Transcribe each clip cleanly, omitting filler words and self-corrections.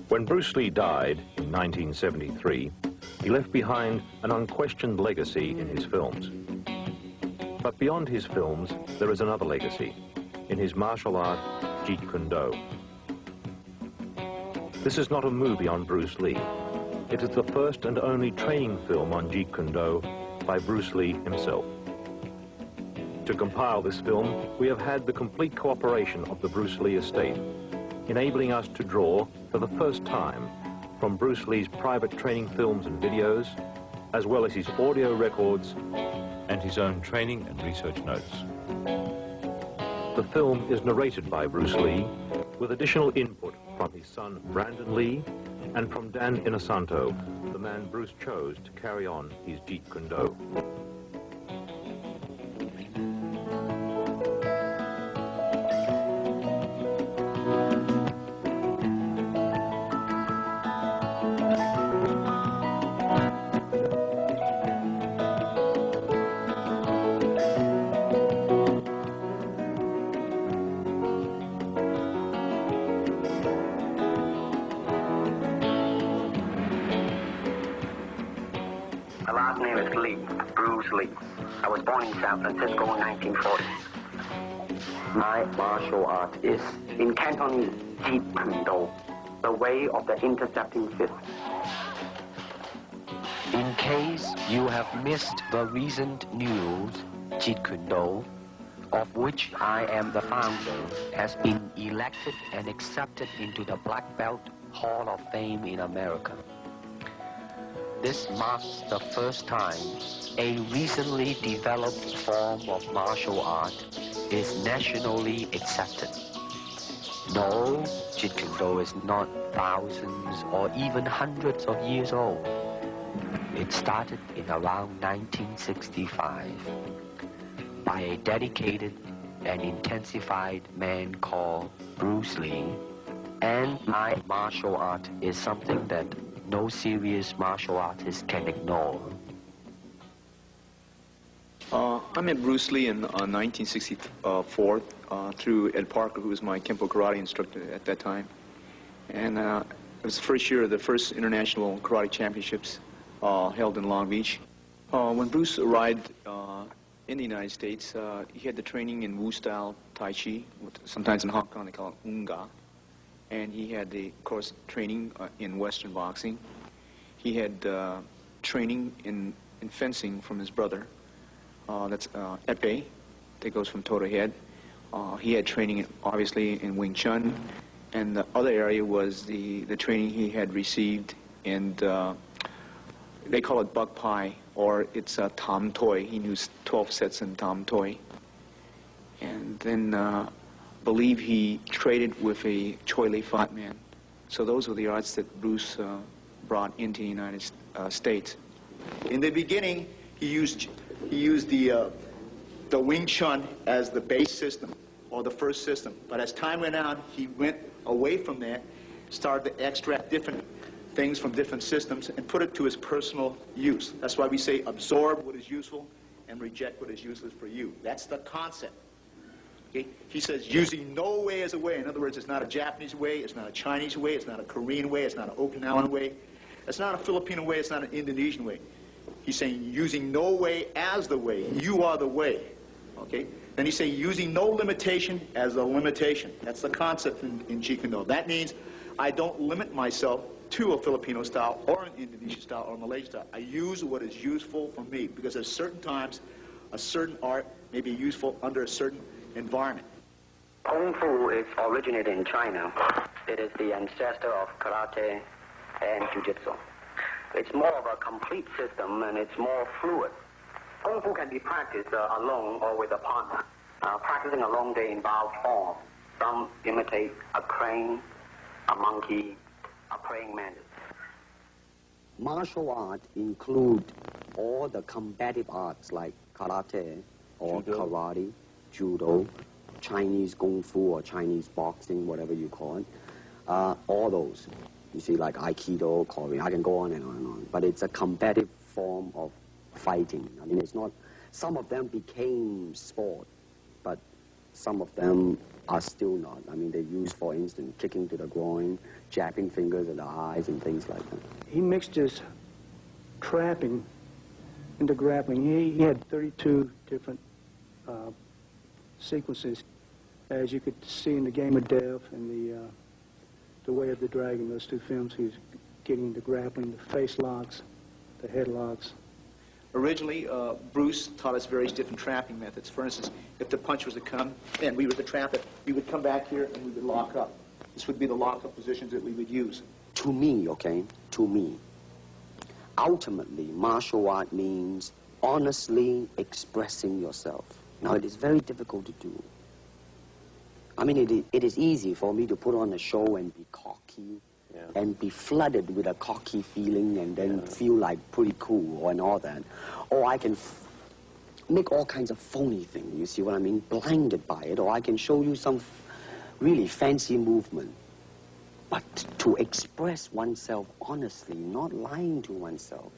When Bruce Lee died in 1973, he left behind an unquestioned legacy in his films. But beyond his films, there is another legacy, in his martial art, Jeet Kune Do. This is not a movie on Bruce Lee. It is the first and only training film on Jeet Kune Do by Bruce Lee himself. To compile this film, we have had the complete cooperation of the Bruce Lee estate, enabling us to draw, for the first time, from Bruce Lee's private training films and videos, as well as his audio records and his own training and research notes. The film is narrated by Bruce Lee, with additional input from his son Brandon Lee and from Dan Inosanto, the man Bruce chose to carry on his Jeet Kune Do. My last name is Lee, Bruce Lee. I was born in San Francisco in 1940. My martial art is in Cantonese Jeet Kune Do, the way of the intercepting fist. In case you have missed the recent news, Jeet Kune Do, of which I am the founder, has been elected and accepted into the Black Belt Hall of Fame in America. This marks the first time a recently developed form of martial art is nationally accepted. No, Jeet Kune Do is not thousands or even hundreds of years old. It started in around 1965 by a dedicated and intensified man called Bruce Lee. And my martial art is something that no serious martial artist can ignore. I met Bruce Lee in 1964 through Ed Parker, who was my Kempo karate instructor at that time. And it was the first year of the first international karate championships held in Long Beach. When Bruce arrived in the United States, he had the training in Wu-style Tai Chi, sometimes in Hong Kong they call it Unga. And he had the, of course, training in Western boxing. He had training in fencing from his brother. That's Epee, that goes from toe to head. He had training, obviously, in Wing Chun. And the other area was the training he had received in, they call it Buk Pai, or it's Tam Toi. He knew 12 sets in Tam Toi. And then believe he traded with a Choi Lee Fat man. So those were the arts that Bruce brought into the United States. In the beginning, he used the Wing Chun as the base system, or the first system. But as time went on, he went away from that, started to extract different things from different systems and put it to his personal use. That's why we say absorb what is useful and reject what is useless for you. That's the concept. Okay? He says using no way as a way. In other words, it's not a Japanese way, it's not a Chinese way, it's not a Korean way, it's not an Okinawan way, it's not a Filipino way, it's not an Indonesian way. He's saying using no way as the way. You are the way. Okay? Then he's saying using no limitation as a limitation. That's the concept in Jeet Kune Do. That means I don't limit myself to a Filipino style or an Indonesian style or a Malaysian style. I use what is useful for me, because at certain times a certain art may be useful under a certain environment. Kung Fu is originated in China. It is the ancestor of karate and jiu-jitsu. It's more of a complete system, and it's more fluid. Kung Fu can be practiced alone or with a partner. Practicing alone, they involve form. Some imitate a crane, a monkey, a praying mantis. Martial art include all the combative arts like karate or judo. Karate, judo, Chinese kung fu or Chinese boxing, whatever you call it. All those. You see, like Aikido, Korean, I can go on and on and on. But it's a combative form of fighting. I mean, it's not, some of them became sport, but some of them are still not. I mean, they use, for instance, kicking to the groin, jabbing fingers in the eyes, and things like that. He mixed his trapping into grappling. He had 32 different sequences, as you could see in The Game of Death and the Way of the Dragon. Those two films, he was getting into grappling, the face locks, the head locks. Originally, Bruce taught us various different trapping methods. For instance, if the punch was to come and we were to trap it, we would come back here and we would lock up. This would be the lock-up positions that we would use. To me, okay, to me, ultimately, martial art means honestly expressing yourself. Now, it is very difficult to do. I mean, it is easy for me to put on a show and be cocky, and be flooded with a cocky feeling and then feel like pretty cool and all that. Or I can make all kinds of phony things, you see what I mean, blinded by it. Or I can show you some really fancy movement. But to express oneself honestly, not lying to oneself,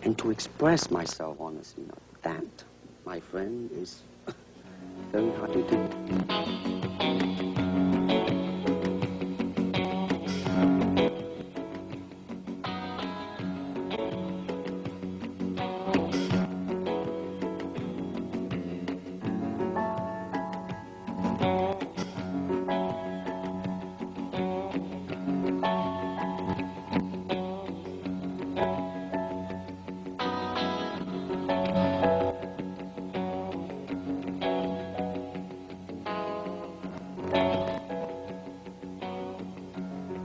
and to express myself honestly, that, my friend, is very hard to do.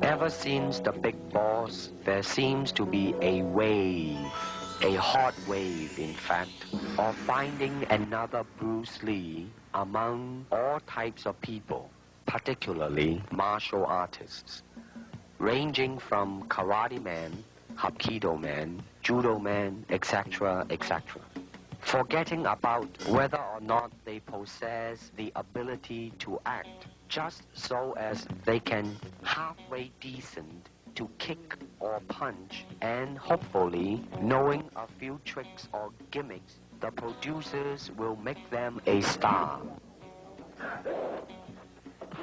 Ever since the big boss, there seems to be a wave, a hot wave, in fact, of finding another Bruce Lee among all types of people, particularly martial artists, ranging from karate man, hapkido man, judo man, etc., etc., forgetting about whether or not they possess the ability to act, just so as they can halfway decent to kick or punch, and hopefully, knowing a few tricks or gimmicks, the producers will make them a star.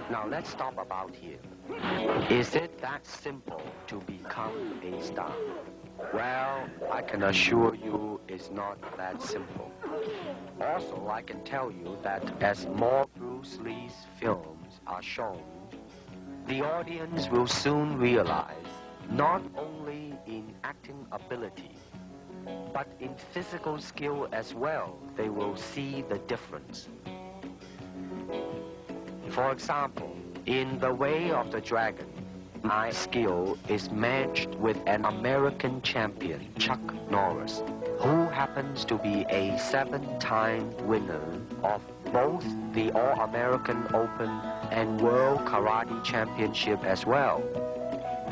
Now let's stop about here. Is it that simple to become a star? Well, I can assure you it's not that simple. Also, I can tell you that as more Bruce Lee's films are shown, the audience will soon realize not only in acting ability, but in physical skill as well, they will see the difference. For example, in The Way of the Dragon, my skill is matched with an American champion, Chuck Norris, who happens to be a 7-time winner of both the All-American Open and World Karate Championship as well.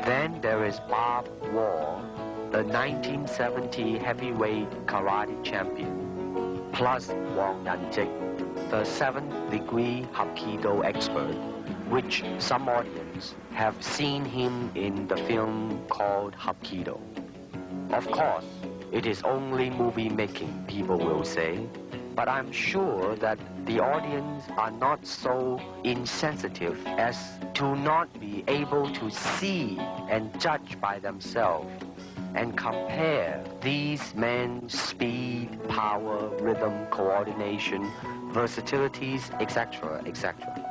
Then there is Bob Wall, the 1970 heavyweight karate champion, plus Wang Yanjik, the 7th degree Hapkido expert, which some audience have seen him in the film called Hapkido. Of course, it is only movie making, people will say, but I'm sure that the audience are not so insensitive as to not be able to see and judge by themselves and compare these men's speed, power, rhythm, coordination, versatilities, etc., etc.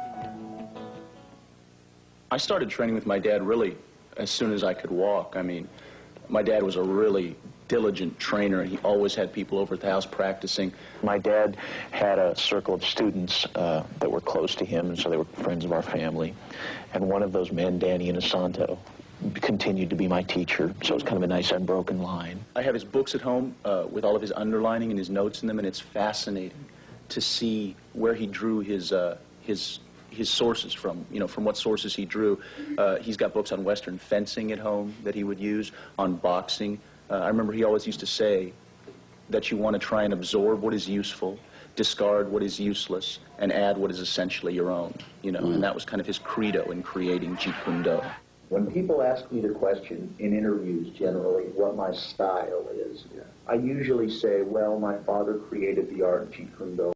I started training with my dad really as soon as I could walk. I mean, my dad was a really diligent trainer, and he always had people over at the house practicing. My dad had a circle of students that were close to him, and so they were friends of our family. And one of those men, Danny Inosanto, continued to be my teacher, so it was kind of a nice unbroken line. I have his books at home with all of his underlining and his notes in them, and it's fascinating to see where he drew his sources from, from what sources he drew. He's got books on Western fencing at home that he would use, on boxing. I remember he always used to say that you want to try and absorb what is useful, discard what is useless, and add what is essentially your own, and that was kind of his credo in creating Jeet Kune Do. When people ask me the question in interviews generally what my style is, I usually say, well, my father created the art of Jeet Kune Do.